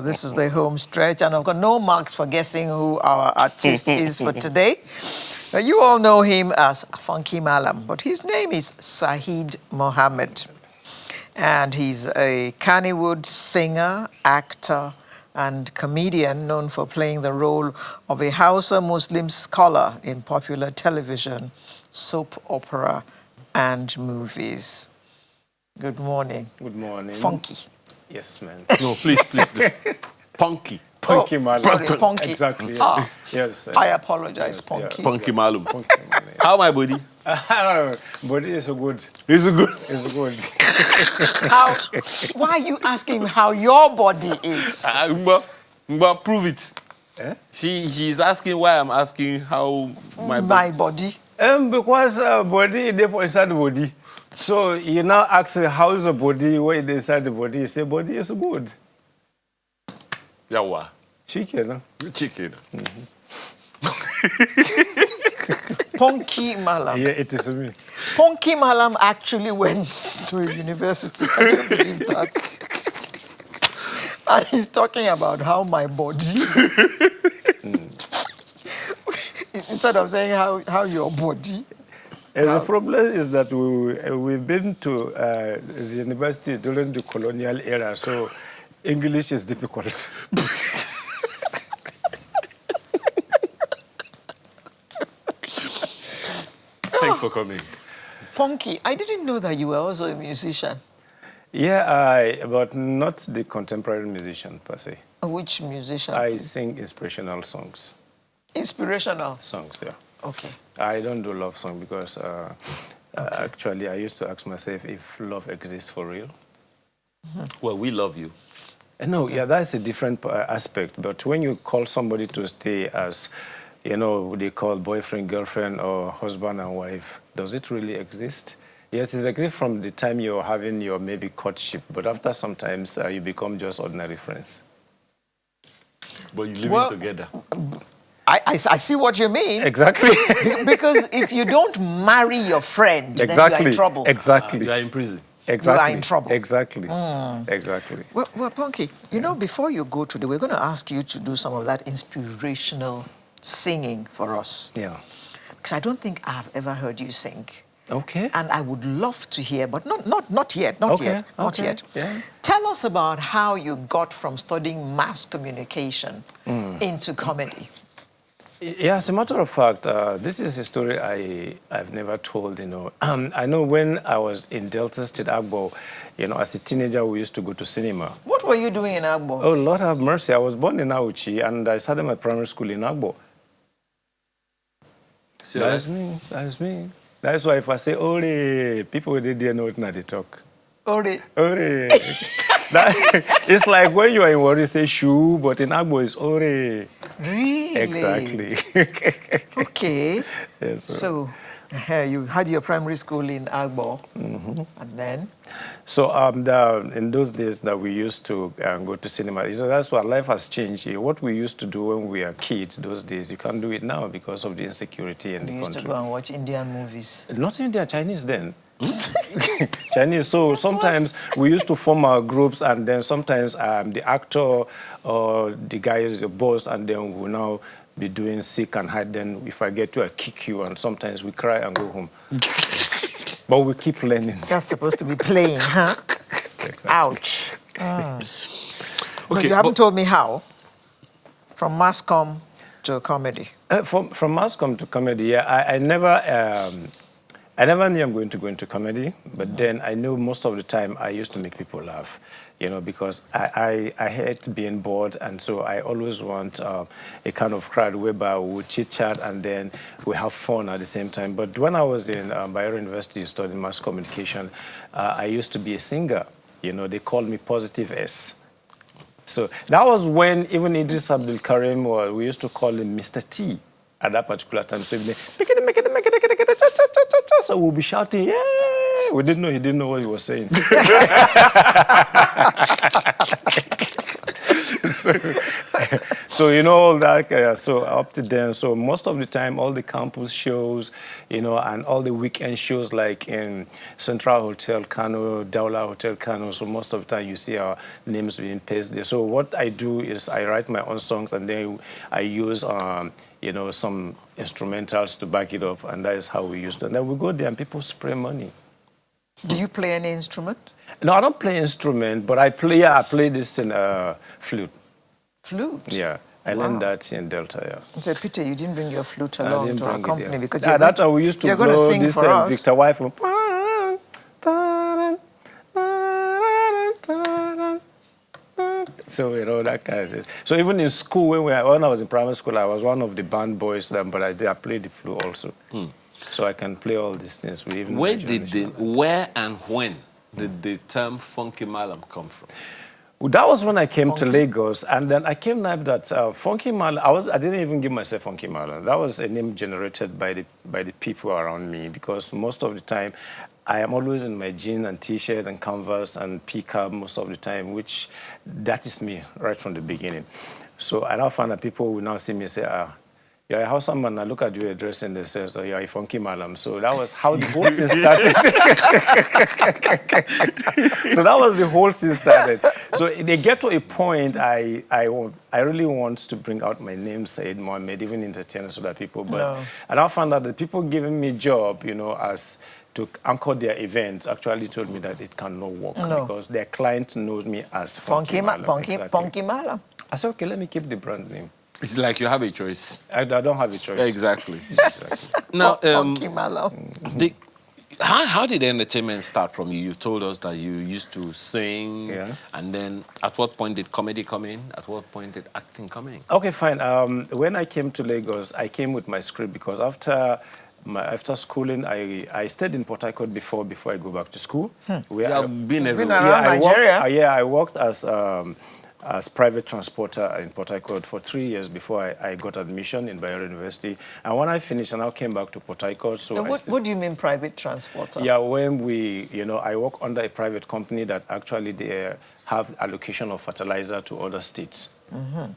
This is the home stretch, and I've got no marks for guessing who our artist is for today. You all know him as Funky Mallam, but his name is Saheed Mohammed. And he's a Kannywood singer, actor, and comedian known for playing the role of a Hausa Muslim scholar in popular television, soap opera, and movies. Good morning. Good morning. Funky. Yes, man. No, please. Punky. Punky Mallam. Sorry, Punky. Exactly. Ah, yes. I apologize, yes, Punky. Punky Malum. Punky Mallam. How my buddy? Body is so good. Is it good? It's good. Why are you asking how your body is? But prove it. Eh? She's asking why I'm asking how my body. Because body is there inside the body. So you now ask how is the body, what is inside the body? You say body is good. Yawa. Chicken, huh? Chicken. Punky Mallam. Yeah, it is me. Punky Mallam actually went to a university. Can you believe that? And he's talking about how my body. Instead of saying how your body. The problem is that we've been to the university during the colonial era, so English is difficult. Thanks for coming. Punky, I didn't know that you were also a musician. Yeah, but not the contemporary musician per se. Which musician? I sing inspirational songs. Inspirational? Songs, yeah. Okay. I don't do love song because actually I used to ask myself if love exists for real. Well, we love you. No, yeah, that's a different aspect. But when you call somebody to stay as, you know, they call boyfriend, girlfriend, or husband and wife, does it really exist? Yes, it exists from the time you're having your maybe courtship, but after sometimes you become just ordinary friends. But you're living together. I see what you mean. Exactly. Because if you don't marry your friend, exactly. then you're in trouble. Exactly. You are in prison. Exactly. You are in trouble. Exactly. Exactly. Well, Punky, you know, before you go today, we're going to ask you to do some of that inspirational singing for us. Yeah. Because I don't think I've ever heard you sing. Okay. And I would love to hear, but not yet, not yet. Yeah. Tell us about how you got from studying mass communication into comedy. Yeah, as a matter of fact, this is a story I've never told, you know. I know when I was in Delta State, Agbo, you know, as a teenager, we used to go to cinema. What were you doing in Agbo? Oh, Lord have mercy. I was born in Auchi, and I started my primary school in Agbo. See, that's me. That's me. That's why if I say, Ore, people didn't know what they talk. Ore. Ore. It's like when you are in Warri, say shoe, but in Agbo it's Ore. Really? Exactly. Okay. Yes, so you had your primary school in Agbo, and then? So in those days that we used to go to cinema, so that's why life has changed. What we used to do when we were kids those days, you can't do it now because of the insecurity in the country. You used to go and watch Indian movies. Not Indian, Chinese then. Chinese. So sometimes we used to form our groups, and then sometimes the actor or the guy is the boss, and then we'll now be doing seek and hide. Then if I get you, I kick you, and sometimes we cry and go home. But we keep learning. That's supposed to be playing, huh? Exactly. Ouch. Okay, you haven't told me how. From mass comm to comedy. From mass comm to comedy, yeah, I never knew I'm going to go into comedy, but then I know most of the time I used to make people laugh, you know, because I hate being bored, and so I always want a kind of crowd whereby we chit-chat and then we have fun at the same time. But when I was in Bayero University studying mass communication, I used to be a singer. You know, they called me Positive S. So that was when even Idris Abdul Karim, we used to call him Mr. T at that particular time. So so we'll be shouting, yeah. We didn't know he didn't know what he was saying. so, so you know all that. So up to then, so most of the time, all the campus shows, you know, and all the weekend shows like in Central Hotel Kano, Daula Hotel Kano. So most of the time, you see our names being pasted there. So what I do is I write my own songs, and then I use you know, some instrumentals to back it up, and that is how we used to. And then we go there and people spray money. Do you play any instrument? No, I don't play instrument, but I play. Yeah, I play this in flute. Flute? Yeah, I learned that in Delta. Yeah. It's a pity you didn't bring your flute I along didn't to our bring it. company Yeah. because That's how we used to you're going to blow sing this for us. Victor Wife. So you know that kind of thing. So even in school, when I was in primary school, I was one of the band boys. But I played the flute also. So I can play all these things. Where and when did the term Funky Malam come from? Well, that was when I came to Lagos, and then I came up that Funky Malam. I didn't even give myself Funky Malam. That was a name generated by the people around me, because most of the time I am always in my jeans and t-shirt and canvas and pickup most of the time, which that is me right from the beginning. So I now find that people will now see me and say, you're a Hausa man, I look at you dressing, they say, so you're a Funky Malam. So that was how the whole thing started. So that was the whole thing started. So they get to a point, I really want to bring out my name, Said Mohammed, even entertain so that people, but I now found out that people giving me job, you know, as to anchor their events actually told me that it cannot work because their client knows me as Funky Malam. Funky Malam. I said, okay, let me keep the brand name. It's like you have a choice. I don't have a choice. Exactly. Now, Funky Malam. How did the entertainment start from you? You've told us that you used to sing, and then at what point did comedy come in? At what point did acting come in? Okay, fine. When I came to Lagos, I came with my script because after schooling, I stayed in Port Harcourt before I go back to school. You have been everywhere. Around Nigeria. I worked as private transporter in Port Harcourt for 3 years before I got admission in Bayero University. And when I finished, and I came back to Port Harcourt. So what do you mean private transporter? Yeah, when I work under a private company that actually they have allocation of fertilizer to other states.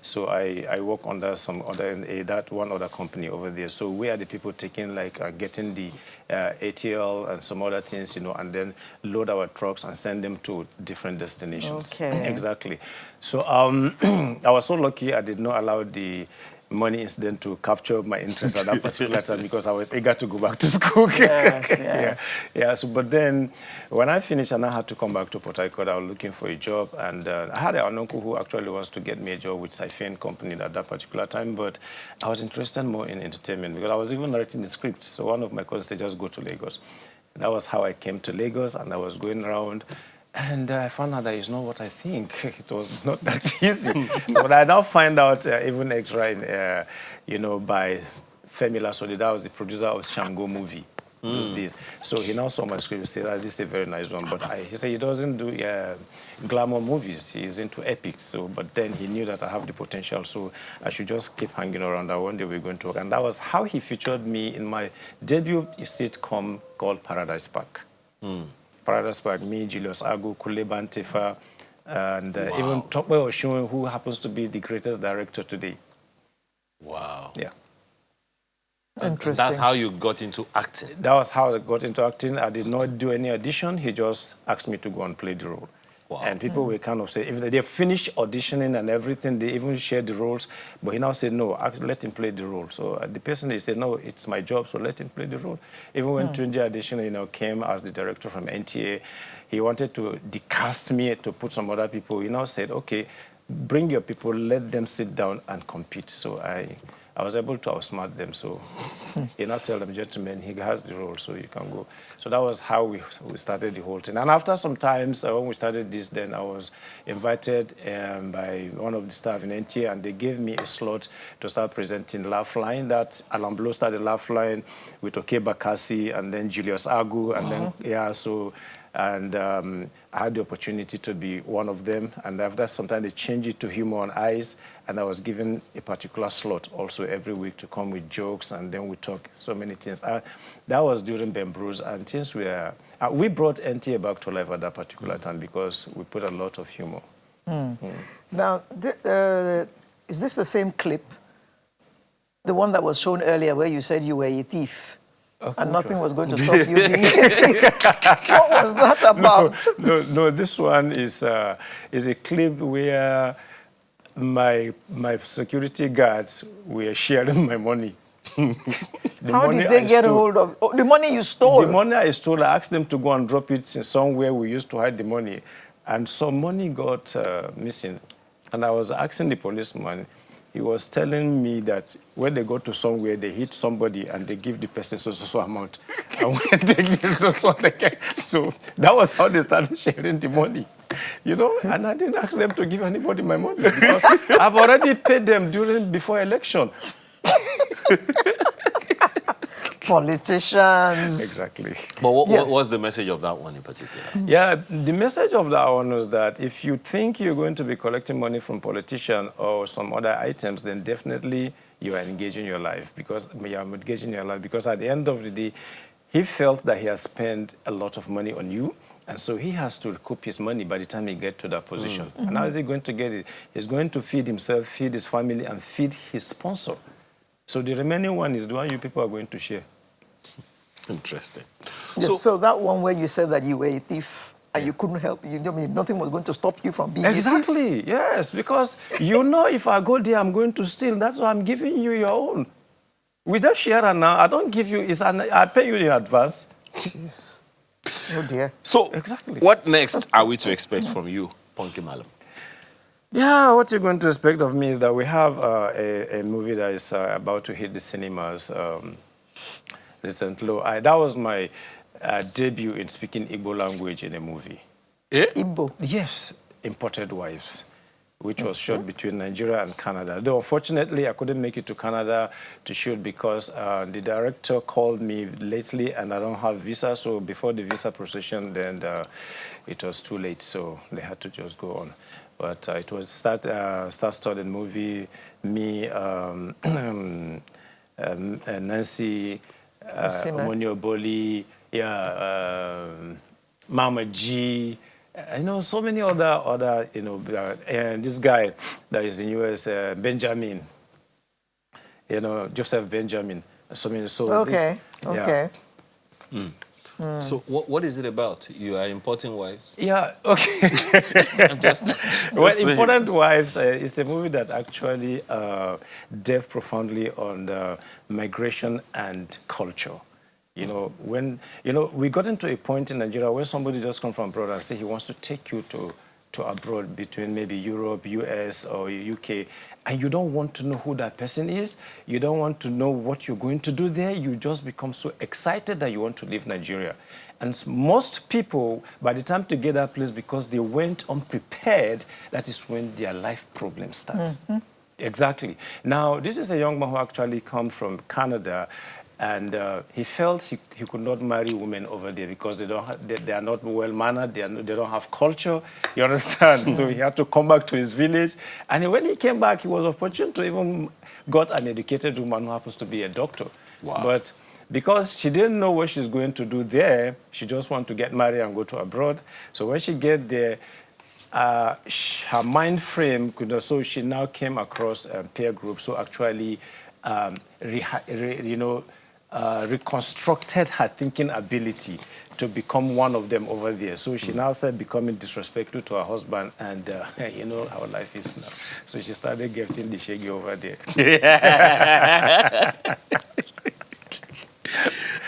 So I work under one other company over there. So we are the people taking getting the ATL and some other things, you know, and then load our trucks and send them to different destinations. Okay. Exactly. So I was so lucky I did not allow the money incident to capture my interest at that particular time because I was eager to go back to school. Yeah. So, but then when I finished and I had to come back to Port Harcourt, I was looking for a job, and I had an uncle who actually wants to get me a job with Saifen Company at that particular time, but I was interested more in entertainment because I was even writing the script. So one of my cousins said, just go to Lagos. And that was how I came to Lagos, and I was going around. And I found out that it's not what I think. It was not that easy. But I now find out even extra in, by Femi Lasode, that was the producer of Shango movie. So he now saw my script and said, this is a very nice one. But he said he doesn't do glamour movies. He's into epics. So, but then he knew that I have the potential. So I should just keep hanging around. That one day we're going to work. And that was how he featured me in my debut sitcom called Paradise Park. Paradise Park, me, Julius Agu, Kuleban Tefa, and even Tokwe Oshun, who happens to be the greatest director today. Wow. Yeah. Interesting. That's how you got into acting. That was how I got into acting. I did not do any audition. He just asked me to go and play the role. Wow. And people were kind of saying, if they finished auditioning and everything, they even shared the roles. But he now said, no, let him play the role. So the person, he said, no, it's my job, so let him play the role. Even when Tunji Addition, came as the director from NTA, he wanted to decast me to put some other people. He now said, okay, bring your people, let them sit down and compete. So I was able to outsmart them. So he now tell them, gentlemen, he has the role, so you can go. So that was how we started the whole thing. And after some times, when we started this, then I was invited by one of the staff in NTA, and they gave me a slot to start presenting Laugh Line. That Alan Blow started Laugh Line with Oke Bakassi, and then Julius Agu, and then, and I had the opportunity to be one of them. And after some time, they changed it to Humor on Ice, and I was given a particular slot also every week to come with jokes, and then we talk so many things. That was during Ben Bruce, and since we brought NTA back to life at that particular time because we put a lot of humor Now, is this the same clip? The one that was shown earlier where you said you were a thief and nothing was going to stop you being a thief. What was that about? No, this one is a clip where my security guards were sharing my money. How did they get hold of the money you stole? The money I stole, I asked them to go and drop it in somewhere we used to hide the money. And some money got missing. And I was asking the policeman, he was telling me that when they go to somewhere, they hit somebody and they give the person so amount. And when they give so that was how they started sharing the money. You know, and I didn't ask them to give anybody my money because I've already paid them before election. Politicians. Exactly. But what was the message of that one in particular? Yeah, the message of that one was that if you think you're going to be collecting money from politicians or some other items, then definitely you are engaging your life because at the end of the day, he felt that he has spent a lot of money on you. And so he has to recoup his money by the time he gets to that position. And how is he going to get it? He's going to feed himself, feed his family, and feed his sponsor. So the remaining one is the one you people are going to share. Interesting. Yes, so that one where you said that you were a thief and you couldn't help, nothing was going to stop you from being a thief. Exactly, yes, because you know if I go there, I'm going to steal. That's why I'm giving you your own. We don't share now. I don't give you, I pay you in advance. Jeez. Oh dear. So, exactly. What next are we to expect from you, Punky Mallam? Yeah, what you're going to expect of me is that we have a movie that is about to hit the cinemas recently. That was my debut in speaking Igbo language in a movie. Eh? Igbo? Yes, Imported Wives, which was shot between Nigeria and Canada. Though, unfortunately, I couldn't make it to Canada to shoot because the director called me lately and I don't have visa. So before the visa procession, then it was too late. So they had to just go on. But it was star-studded movie. Me, Nancy, Omonio Boli, Mama G, so many other, and this guy that is in US, Benjamin, Joseph Benjamin. Okay. So what is it about? You are importing wives? Yeah, okay. Well, Important Wives is a movie that actually delves profoundly on the migration and culture. We got into a point in Nigeria where somebody just come from abroad and say he wants to take you to abroad between maybe Europe, US, or UK, and you don't want to know who that person is. You don't want to know what you're going to do there. You just become so excited that you want to leave Nigeria. And most people, by the time to get that place, because they went unprepared, that is when their life problem starts. Exactly. Now, this is a young man who actually comes from Canada, and he felt he could not marry women over there because they are not well-mannered, they don't have culture, you understand? So he had to come back to his village. And when he came back, he was opportune to even got an educated woman who happens to be a doctor. Wow. But because she didn't know what she's going to do there, she just wanted to get married and go to abroad. So when she get there, her mind frame, so she now came across peer groups who actually reconstructed her thinking ability to become one of them over there. So she now started becoming disrespectful to her husband, and how life is now. So she started getting the shaggy over there.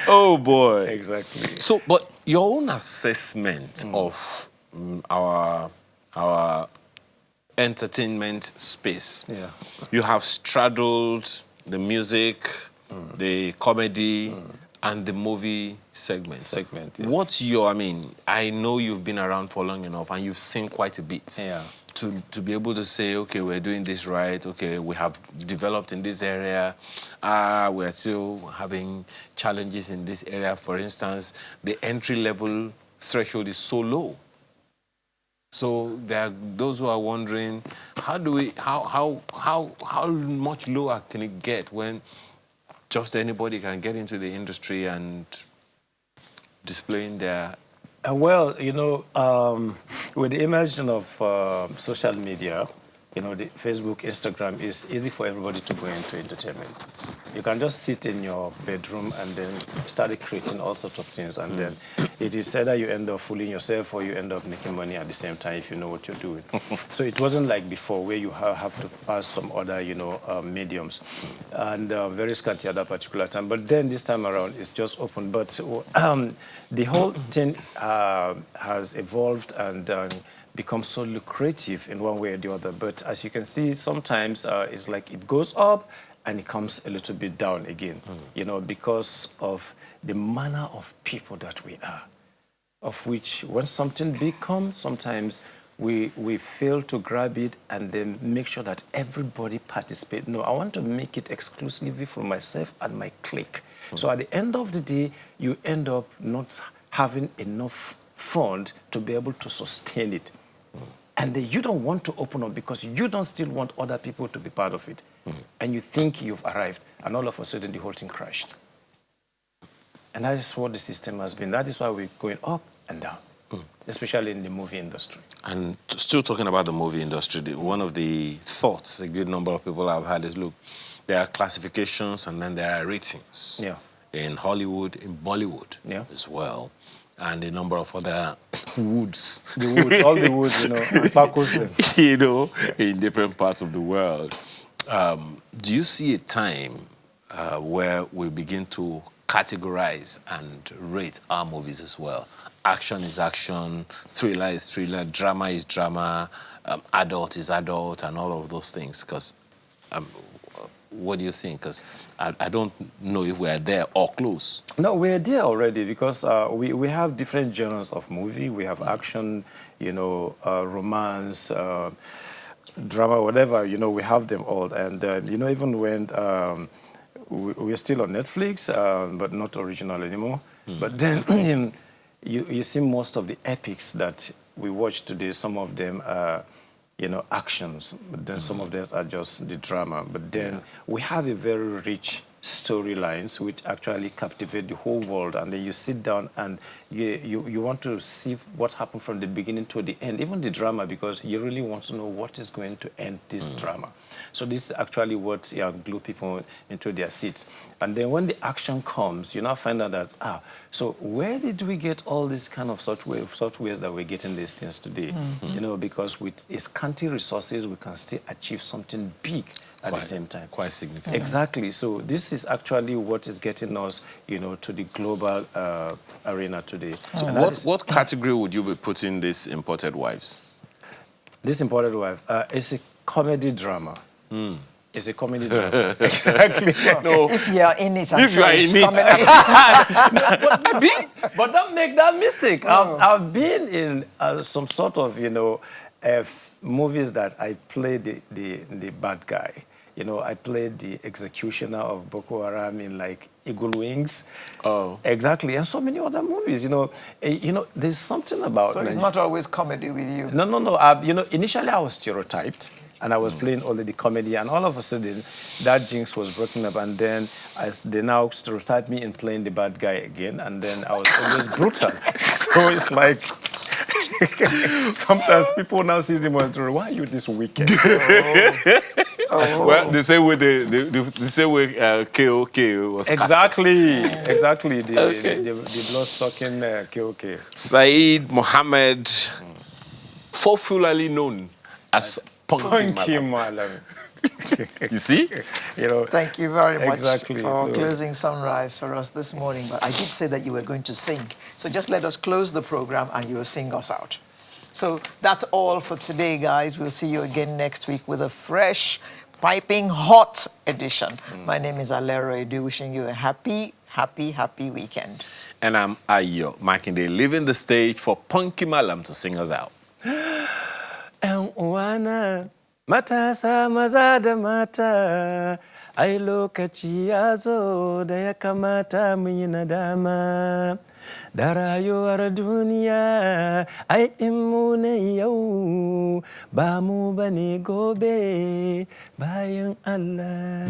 Oh boy. Exactly. So, but your own assessment of our entertainment space. Yeah. You have straddled the music, the comedy, and the movie segment. Yeah. What's your, I know you've been around for long enough and you've seen quite a bit. Yeah. To be able to say, okay, we're doing this right, okay, we have developed in this area, we're still having challenges in this area. For instance, the entry level threshold is so low. So there are those who are wondering, how much lower can it get when just anybody can get into the industry and displaying their Well, with the emergence of social media, the Facebook, Instagram is easy for everybody to go into entertainment. You can just sit in your bedroom and then start creating all sorts of things, and then it is either you end up fooling yourself or you end up making money at the same time if you know what you're doing. So it wasn't like before where you have to pass some other, mediums, and very scanty at that particular time. But then this time around, it's just open. But the whole thing has evolved and become so lucrative in one way or the other. But as you can see, sometimes it's like it goes up and it comes a little bit down again, because of the manner of people that we are, of which when something big comes, sometimes we fail to grab it and then make sure that everybody participates. No, I want to make it exclusively for myself and my clique. So at the end of the day, you end up not having enough fund to be able to sustain it. And then you don't want to open up because you don't still want other people to be part of it. And you think you've arrived, and all of a sudden the whole thing crashed. And that is what the system has been. That is why we're going up and down, especially in the movie industry. And still talking about the movie industry, one of the thoughts a good number of people have had is, look, there are classifications and then there are ratings. Yeah. In Hollywood, in Bollywood as well, and a number of other woods. The woods, all the woods, and sparkles them. In different parts of the world. Do you see a time where we begin to categorize and rate our movies as well? Action is action, thriller is thriller, drama is drama, adult is adult, and all of those things. Because what do you think? Because I don't know if we're there or close. No, we're there already because we have different genres of movie. We have action, romance, drama, whatever, we have them all. And, even when we're still on Netflix, but not original anymore. But then you see most of the epics that we watch today, some of them are, actions, but then some of them are just the drama. But then we have a very rich storylines which actually captivate the whole world, and then you sit down and you want to see what happened from the beginning to the end, even the drama, because you really want to know what is going to end this drama. So this is actually what glue people into their seats. And then when the action comes, you now find out that, so where did we get all this kind of softwares that we're getting these things today? Because with scanty resources, we can still achieve something big at the same time. Quite significant. Exactly. So this is actually what is getting us, to the global arena today. So what category would you be putting these imported wives? This imported wife is a comedy drama. It's a comedy drama. Exactly. No. If you are in it, if you are in it. But don't make that mistake. I've been in some sort of, movies that I played the bad guy. I played the executioner of Boko Haram in like Eagle Wings. Oh. Exactly. And so many other movies, there's something about... So it's not always comedy with you? No. Initially I was stereotyped. And I was playing only the comedy, and all of a sudden, that jinx was broken up. And then they now stereotyped me in playing the bad guy again, and then I was always brutal. So it's like, sometimes people now see him and say, why are you this wicked? Well, the same way the same way KOK was exactly. The blood-sucking KOK. Saeed Mohammed, popularly known as Punky Mallam. You see? Thank you very much for so closing Sunrise for us this morning. But I did say that you were going to sing. So just let us close the program and you will sing us out. So that's all for today, guys. We'll see you again next week with a fresh, piping hot edition. My name is Alero Edu, wishing you a happy weekend. And I'm Ayo Makinde, leaving the stage for Punky Malam to sing us out. Uwana matasa maza da mata, ai lokaci ya zo da ya kamata mu yi nadama. Da rayuwar duniya ai in mu ne yau ba mu bane gobe bayan Allah.